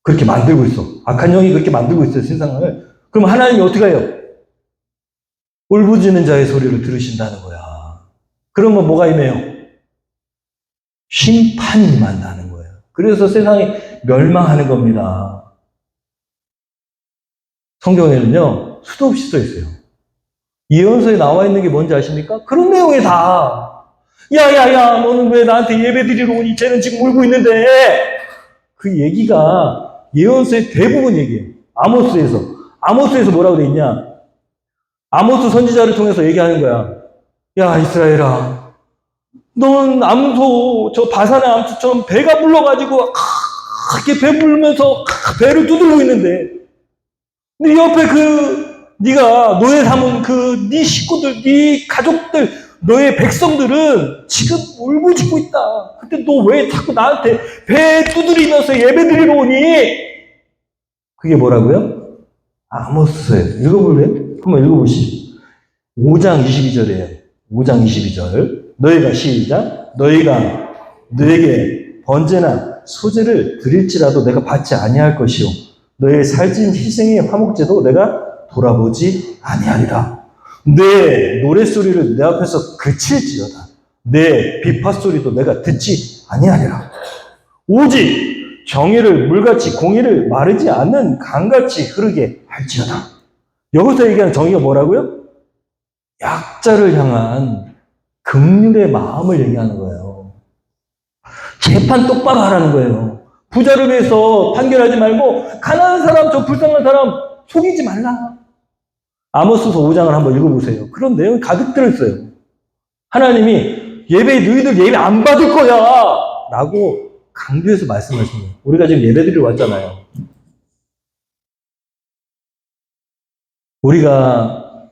그렇게 만들고 있어. 악한 영이 그렇게 만들고 있어요, 세상을. 그럼 하나님이 어떻게 해요? 울부짖는 자의 소리를 들으신다는 거야. 그러면 뭐가 임해요? 심판이 임한다는 거예요. 그래서 세상이 멸망하는 겁니다. 성경에는요, 수도 없이 써 있어요. 예언서에 나와 있는 게 뭔지 아십니까? 그런 내용이 다. 야야야, 너는 왜 나한테 예배 드리러 오니? 쟤는 지금 울고 있는데. 그 얘기가 예언서의 대부분 얘기예요. 아모스에서 뭐라고 돼 있냐? 아모스 선지자를 통해서 얘기하는 거야. 야, 이스라엘아. 넌 암소, 저 바산의 암소처럼 배가 불러가지고, 이렇게 배 불면서 배를 두들고 있는데, 네 옆에 네가 노예 삼은 네 식구들, 네 가족들, 너의 백성들은 지금 울부짖고 있다. 근데 너 왜 자꾸 나한테 배 두드리면서 예배 드리러 오니? 그게 뭐라고요? 아모스예요. 읽어볼래요? 한번 읽어보시죠. 5장 22절이에요. 5장 22절. 너희가 시작. 너희가 너에게 번제나 소제를 드릴지라도 내가 받지 아니할 것이요. 너의 살찐 희생의 화목제도 내가 돌아보지 아니하리라. 내 노랫소리를 내 앞에서 그칠지어다. 내 비파소리도 내가 듣지 아니하리라. 오직 정의를 물같이 공의를 마르지 않는 강같이 흐르게 할지어다. 여기서 얘기하는 정의가 뭐라고요? 약자를 향한 긍휼의 마음을 얘기하는 거예요. 재판 똑바로 하라는 거예요. 부자를 위해서 판결하지 말고 가난한 사람, 저 불쌍한 사람 속이지 말라. 아모스서 5장을 한번 읽어보세요. 그런 내용이 가득 들어있어요. 하나님이 너희들 예배 안 받을 거야 라고 강조해서 말씀하시는 거예요. 우리가 지금 예배드리러 왔잖아요. 우리가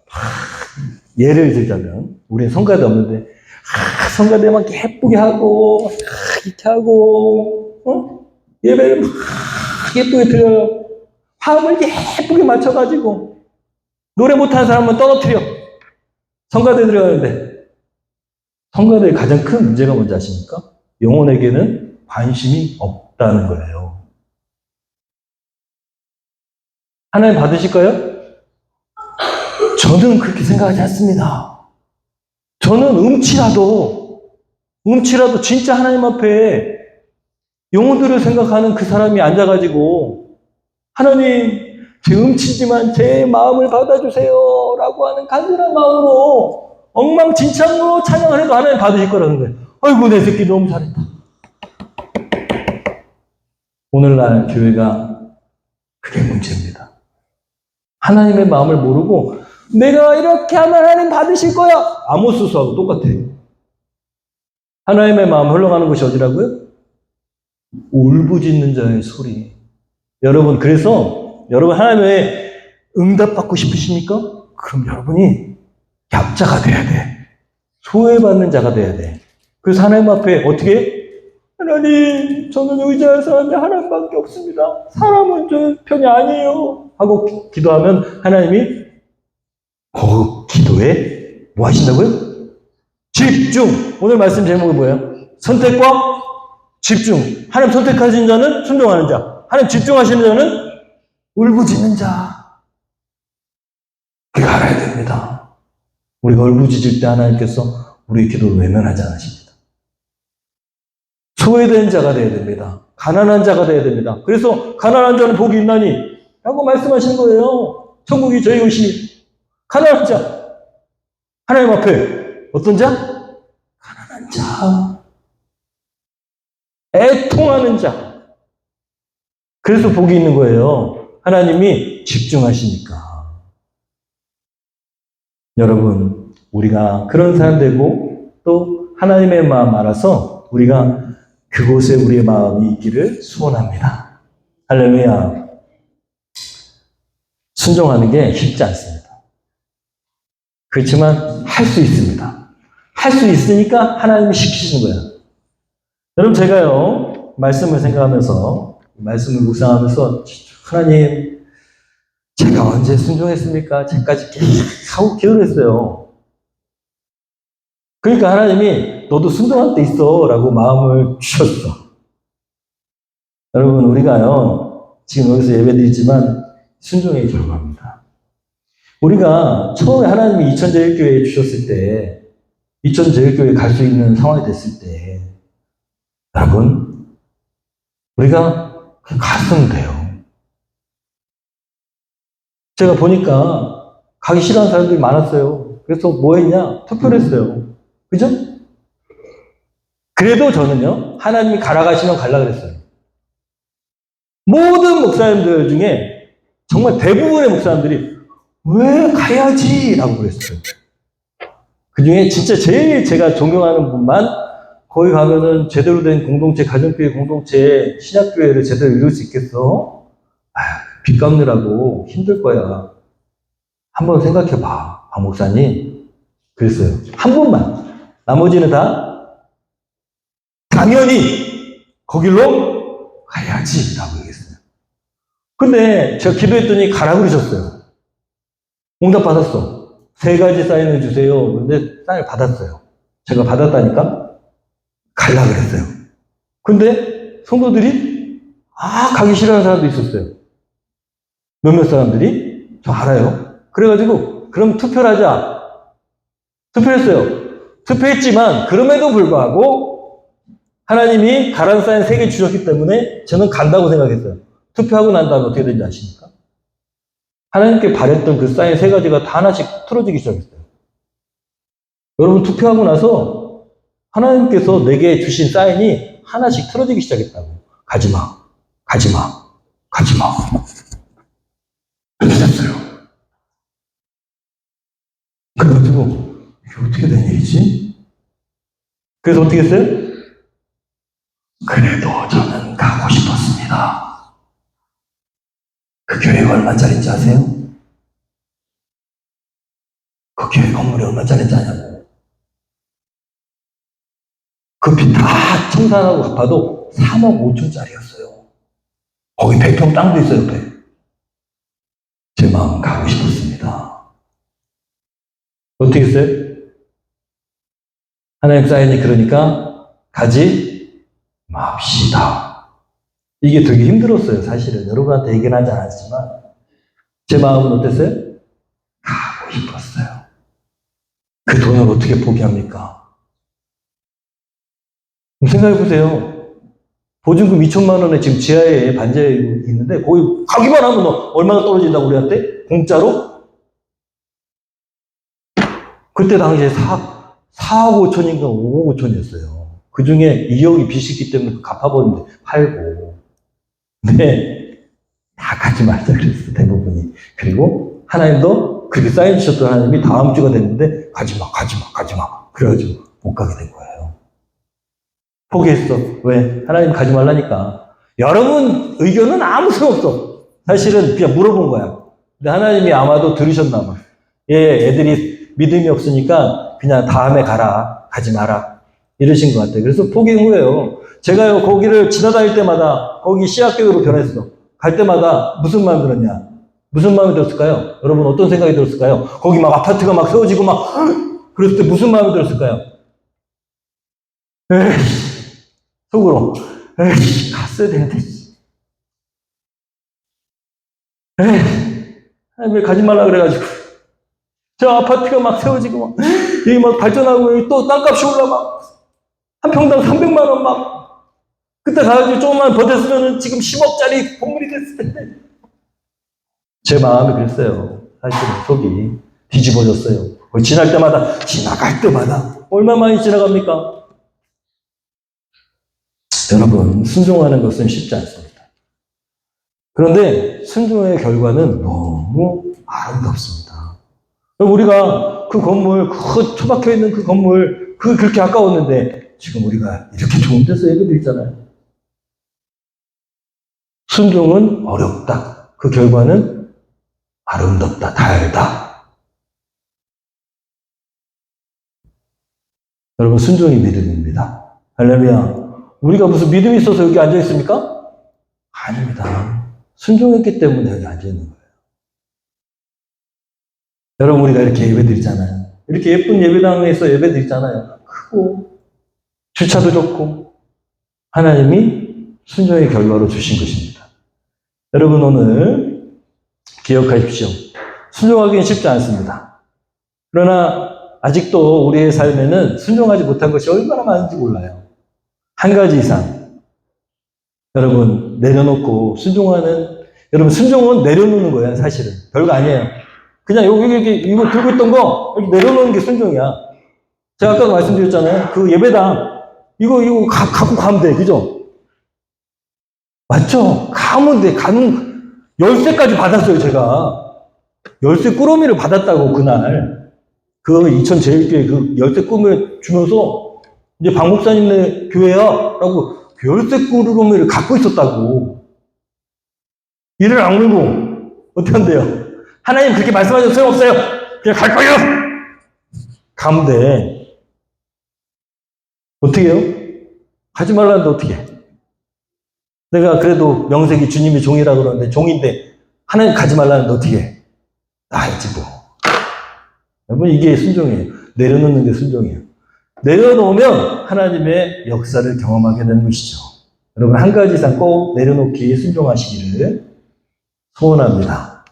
예를 들자면 우리는 성가대 없는데 성가대 막 예쁘게 하고 이렇게 하고 예배를 막 예쁘게 드려요. 화음을 예쁘게 맞춰가지고 노래 못하는 사람은 떨어뜨려. 성가대 들어가는데 성가대의 가장 큰 문제가 뭔지 아십니까? 영혼에게는 관심이 없다는 거예요. 하나님 받으실까요? 저는 그렇게 생각하지 않습니다. 저는 음치라도 진짜 하나님 앞에 영혼들을 생각하는 그 사람이 앉아가지고 하나님 제 음치지만 제 마음을 받아주세요 라고 하는 간절한 마음으로 엉망진창으로 찬양을 해도 하나님 받으실 거라는 거예요. 아이고 내 새끼 너무 잘했다. 오늘날 교회가 그게 문제입니다. 하나님의 마음을 모르고 내가 이렇게 하면 하나님 받으실 거야. 아모스서하고 똑같아. 하나님의 마음 흘러가는 것이 어디라고요? 울부짖는 자의 소리. 여러분 여러분 하나님의 응답받고 싶으십니까? 그럼 여러분이 약자가 돼야 돼. 소외받는 자가 돼야 돼. 그래서 하나님 앞에 어떻게 해? 하나님, 저는 의지할 사람이 하나님밖에 없습니다. 사람은 저 편이 아니에요. 하고 기도하면 하나님이 그 기도에 뭐 하신다고요? 집중! 오늘 말씀 제목이 뭐예요? 선택과 집중. 하나님 선택하신 자는 순종하는 자. 하나님 집중하시는 자는 울부짖는 자. 그거 알아야 됩니다. 우리가 울부짖을 때 하나님께서 우리의 기도를 외면하지 않으십니다. 소외된 자가 되어야 됩니다. 가난한 자가 되어야 됩니다. 그래서 가난한 자는 복이 있나니 라고 말씀하시는 거예요. 천국이 저희 것이 가난한 자. 하나님 앞에 어떤 자? 가난한 자. 애통하는 자. 그래서 복이 있는 거예요. 하나님이 집중하시니까. 여러분, 우리가 그런 사람 되고 또 하나님의 마음 알아서 우리가 그곳에 우리의 마음이 있기를 소원합니다. 할렐루야. 순종하는 게 쉽지 않습니다. 그렇지만 할 수 있습니다. 할 수 있으니까 하나님이 시키시는 거예요. 여러분 제가요 말씀을 생각하면서 말씀을 묵상하면서 하나님, 제가 언제 순종했습니까? 제까지 계속 하고 기도를 했어요. 그러니까 하나님이 너도 순종할 때 있어 라고 마음을 주셨어. 여러분, 우리가요, 지금 여기서 예배드리지만 순종의 결과입니다. 우리가 처음에 하나님이 이천제일교회에 주셨을 때, 이천제일교회에 갈 수 있는 상황이 됐을 때, 여러분, 우리가 그냥 갔으면 돼요. 제가 보니까 가기 싫어하는 사람들이 많았어요. 그래서 뭐 했냐? 투표를 했어요. 그죠? 그래도 저는요, 하나님이 가라 가시면 갈라 그랬어요. 모든 목사님들 중에 정말 대부분의 목사님들이 왜 가야지? 라고 그랬어요. 그 중에 진짜 제일 제가 존경하는 분만 거기 가면은 제대로 된 공동체, 가정교회 공동체, 신약교회를 제대로 이룰 수 있겠어? 빚 갚느라고 힘들 거야. 한번 생각해봐. 박 목사님. 그랬어요. 한 번만. 나머지는 다 당연히 거길로 가야지. 라고 얘기했어요. 근데 제가 기도했더니 가라 그러셨어요. 응답 받았어. 3가지 사인을 주세요. 근데 사인을 받았어요. 제가 받았다니까? 갈라 그랬어요. 근데 성도들이 가기 싫어하는 사람도 있었어요. 몇몇 사람들이 저 알아요. 그래가지고 그럼 투표를 하자. 투표했어요. 투표했지만 그럼에도 불구하고 하나님이 가라는 사인 3개 주셨기 때문에 저는 간다고 생각했어요. 투표하고 난 다음에 어떻게 된지 아십니까? 하나님께 바랬던 그 사인 3가지가 다 하나씩 틀어지기 시작했어요. 여러분 투표하고 나서 하나님께서 내게 주신 사인이 하나씩 틀어지기 시작했다고. 가지마, 가지마, 가지마. 그렇게 됐어요. 그래가지고 이게 어떻게 된 일이지? 그래서 어떻게 했어요? 그래도 저는 가고 싶었습니다. 그 교회가 얼마짜리인지 아세요? 그 교회 건물이 얼마짜리인지 아냐고. 그 빚 다 청산하고 갚아도 3억 5천짜리였어요. 거기 100평 땅도 있어요, 옆에. 제 마음 가고 싶었습니다. 어떻게 했어요? 하나님 사인이 그러니까 가지 맙시다. 이게 되게 힘들었어요, 사실은. 여러분한테 얘기는 하지 않았지만 제 마음은 어땠어요? 가고 싶었어요. 그 돈을 어떻게 포기합니까? 생각해보세요. 보증금 2천만 원에 지금 지하에 반지하 있는데 거기 가기만 하면 얼마나 떨어진다고 우리한테? 공짜로? 그때 당시에 4억 5천인가 5억 5천이었어요. 그 중에 2억이 빚이기 때문에 갚아버리는데 팔고. 근데 다 가지 말자 그랬어, 대부분이. 그리고 하나님도 그렇게 사인 주셨던 하나님이 다음 주가 됐는데 가지마, 가지마, 가지마. 그래가지고 못 가게 된 거예요. 포기했어. 왜? 하나님 가지 말라니까. 여러분 의견은 아무 소용없어. 사실은 그냥 물어본 거야. 근데 하나님이 아마도 들으셨나 봐. 애들이 믿음이 없으니까 그냥 다음에 가라. 가지 마라. 이러신 것 같아요. 그래서 포기한 거예요. 제가요, 거기를 지나다닐 때마다 거기 씨앗교회로 변했어. 갈 때마다 무슨 마음 들었냐? 무슨 마음이 들었을까요? 여러분 어떤 생각이 들었을까요? 거기 막 아파트가 막 세워지고 막 그랬을 때 무슨 마음이 들었을까요? 에이. 속으로 에이, 갔어야 되는데 에이, 왜 가지 말라 그래가지고 저 아파트가 막 세워지고 막 여기 막 발전하고 여기 또 땅값이 올라 막 한 평당 300만 원 막 그때 가가지고 조금만 버텼으면 지금 10억짜리 건물이 됐을 텐데 제 마음이 그랬어요. 사실은 속이 뒤집어졌어요. 지날 때마다 지나갈 때마다 얼마 많이 지나갑니까? 여러분, 순종하는 것은 쉽지 않습니다. 그런데 순종의 결과는 너무 아름답습니다. 우리가 그 건물, 그 처박혀 있는 그 건물, 그렇게 아까웠는데 지금 우리가 이렇게 좋은 데서 예배드리잖아요. 순종은 어렵다. 그 결과는 아름답다, 달다. 여러분, 순종이 믿음입니다. 할렐루야. 우리가 무슨 믿음이 있어서 여기 앉아 있습니까? 아닙니다. 순종했기 때문에 여기 앉아있는 거예요. 여러분, 우리가 이렇게 예배 드리잖아요. 이렇게 예쁜 예배당에서 예배 드리잖아요. 크고, 주차도 좋고, 하나님이 순종의 결과로 주신 것입니다. 여러분, 오늘 기억하십시오. 순종하기는 쉽지 않습니다. 그러나 아직도 우리의 삶에는 순종하지 못한 것이 얼마나 많은지 몰라요. 한 가지 이상. 여러분, 내려놓고 순종하는, 여러분, 순종은 내려놓는 거예요, 사실은. 별거 아니에요. 그냥 여기, 이거 들고 있던 거, 여기 내려놓는 게 순종이야. 제가 아까 말씀드렸잖아요. 그 예배당, 이거 갖고 가면 돼. 그죠? 맞죠? 가면 돼. 열쇠까지 받았어요, 제가. 열쇠 꾸러미를 받았다고, 그날. 그 이천제일교회 그 열쇠 꾸러미 주면서, 이제 박 목사님네 교회야? 라고 열쇠 꾸러미를 갖고 있었다고. 이를 악물고, 어떻게 한대요? 하나님 그렇게 말씀하셔도 소용없어요. 그냥 갈 거예요. 가면 돼. 어떻게 해요? 가지 말라는데 어떻게 해? 내가 그래도 명색이 주님이 종이라고 그러는데 종인데 하나님 가지 말라는데 어떻게 해? 나야지 뭐. 여러분, 이게 순종이에요. 내려놓는 게 순종이에요. 내려놓으면 하나님의 역사를 경험하게 되는 것이죠. 여러분, 한 가지 이상 꼭 내려놓기 순종하시기를 소원합니다.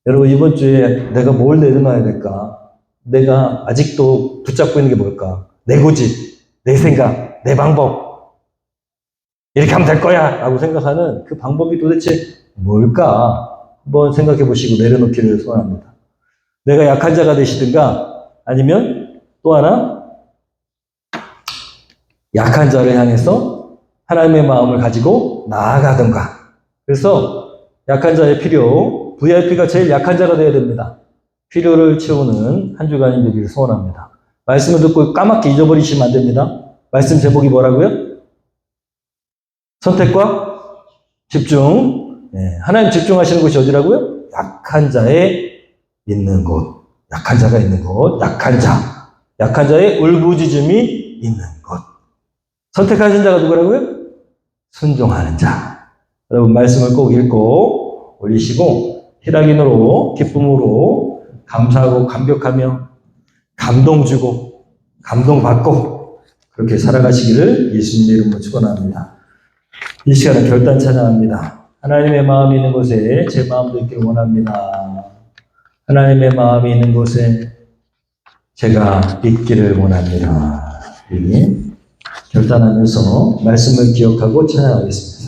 여러분, 이번 주에 내가 뭘 내려놔야 될까? 내가 아직도 붙잡고 있는 게 뭘까? 내 고집, 내 생각, 내 방법. 이렇게 하면 될 거야! 라고 생각하는 그 방법이 도대체 뭘까? 한번 생각해 보시고 내려놓기를 소원합니다. 내가 약한 자가 되시든가, 아니면 또 하나, 약한 자를 향해서 하나님의 마음을 가지고 나아가든가. 그래서 약한 자의 필요, VIP가 제일 약한 자가 되어야 됩니다. 필요를 채우는 한 주간이 되기를 소원합니다. 말씀을 듣고 까맣게 잊어버리시면 안 됩니다. 말씀 제목이 뭐라고요? 선택과 집중. 네, 하나님 집중하시는 곳이 어디라고요? 약한 자에 있는 곳. 약한 자가 있는 곳. 약한 자. 약한 자의 울부짖음이 있는 곳. 선택하신 자가 누구라고요? 순종하는 자. 여러분, 말씀을 꼭 읽고 올리시고 희락인으로 기쁨으로 감사하고 감격하며 감동 주고 감동받고 그렇게 살아가시기를 예수님의 이름으로 축원합니다. 이 시간은 결단 찬양합니다. 하나님의 마음이 있는 곳에 제 마음도 있기를 원합니다. 하나님의 마음이 있는 곳에 제가 있기를 원합니다. 결단하면서 말씀을 기억하고 찬양하겠습니다.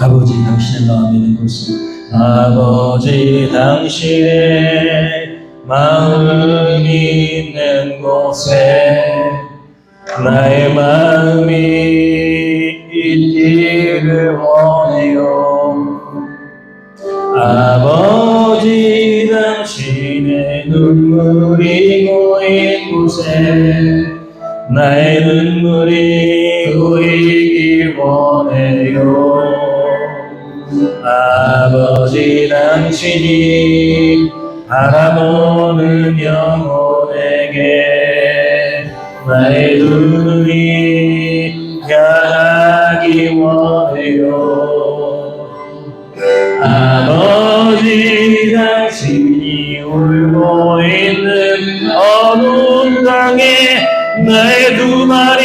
아버지, 당신의 마음이 있는 곳에, 아버지, 당신의 마음이 있는 곳에 나의 마음이 있기를 원해요. 아버지, 당신의 눈물이 고인 곳에 나의 눈물이 고이길 원해요. 아버지, 당신이 바라보는 영혼에게 나의 눈이 향하기 원해요. 아버지, 당신이 울고 있는 어두운 땅에 나의 두 마리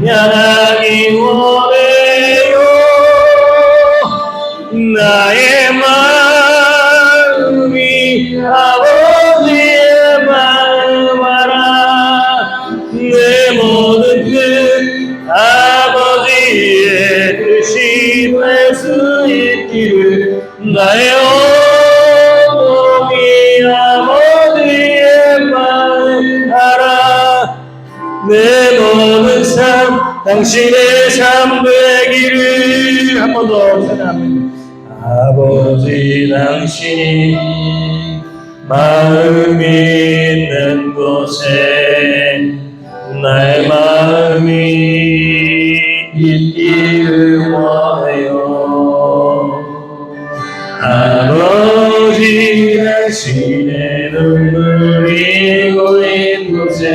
향하기 원해요. 나의 마음이 아버지의 마음 알아. 내 모든 뜻 아버지의 뜻이 될 수 있기를 나의 어머니 아버지의 마음 알아. 내 모든 삶 당신의 삶 되기를. 한 번 더 찬양합니다. 아버지, 당신이 마음이 있는 곳에 나의 마음이 있기를 원해요. 아버지 당신의 눈물이 고인 곳에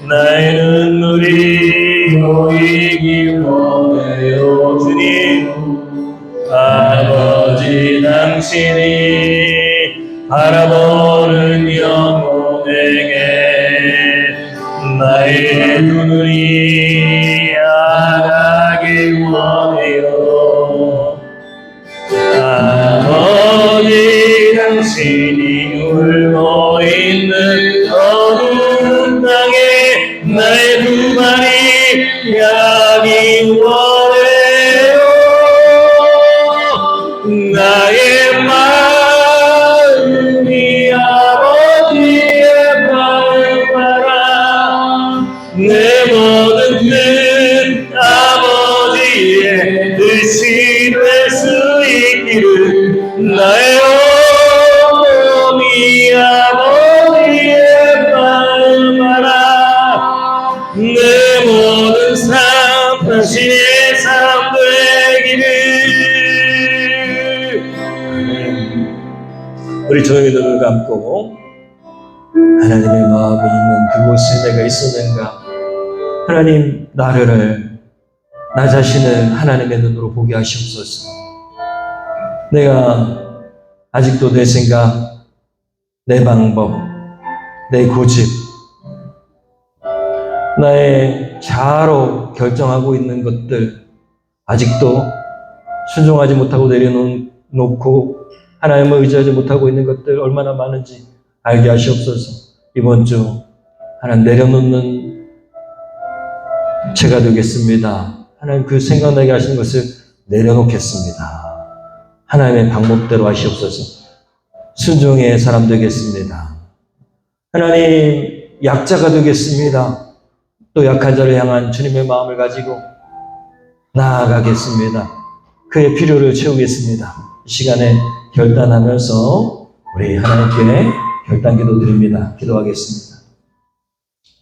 나의 눈물이 고이길 원해요. 주님, 아버지 당신이 바라보는 영혼에게 나의 눈물이 향하길 원해요. 아버지 당신이 울고 있는 어두운 땅에 나의 두 발이 향하길 원해요. 나의 마음이 아버지의 마음마라 내 모든 뜻 아버지의 뜻이 될 수 있기를 나의 몸이 아버지의 마음마라 내 모든 삶 당신의 삶 되기를. 우리 조용히 눈을 감고 하나님의 마음이 있는 그곳에 내가 있었는가? 하나님, 나 자신을 하나님의 눈으로 보게 하시옵소서. 내가 아직도 내 생각, 내 방법, 내 고집, 나의 자아로 결정하고 있는 것들, 아직도 순종하지 못하고 내려놓고 하나님을 의지하지 못하고 있는 것들 얼마나 많은지 알게 하시옵소서. 이번 주 하나님 내려놓는 제가 되겠습니다. 하나님 그 생각나게 하시는 것을 내려놓겠습니다. 하나님의 방법대로 하시옵소서. 순종의 사람 되겠습니다. 하나님, 약자가 되겠습니다. 또 약한 자를 향한 주님의 마음을 가지고 나아가겠습니다. 그의 필요를 채우겠습니다. 이 시간에 결단하면서 우리 하나님께 결단 기도 드립니다. 기도하겠습니다.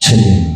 주님,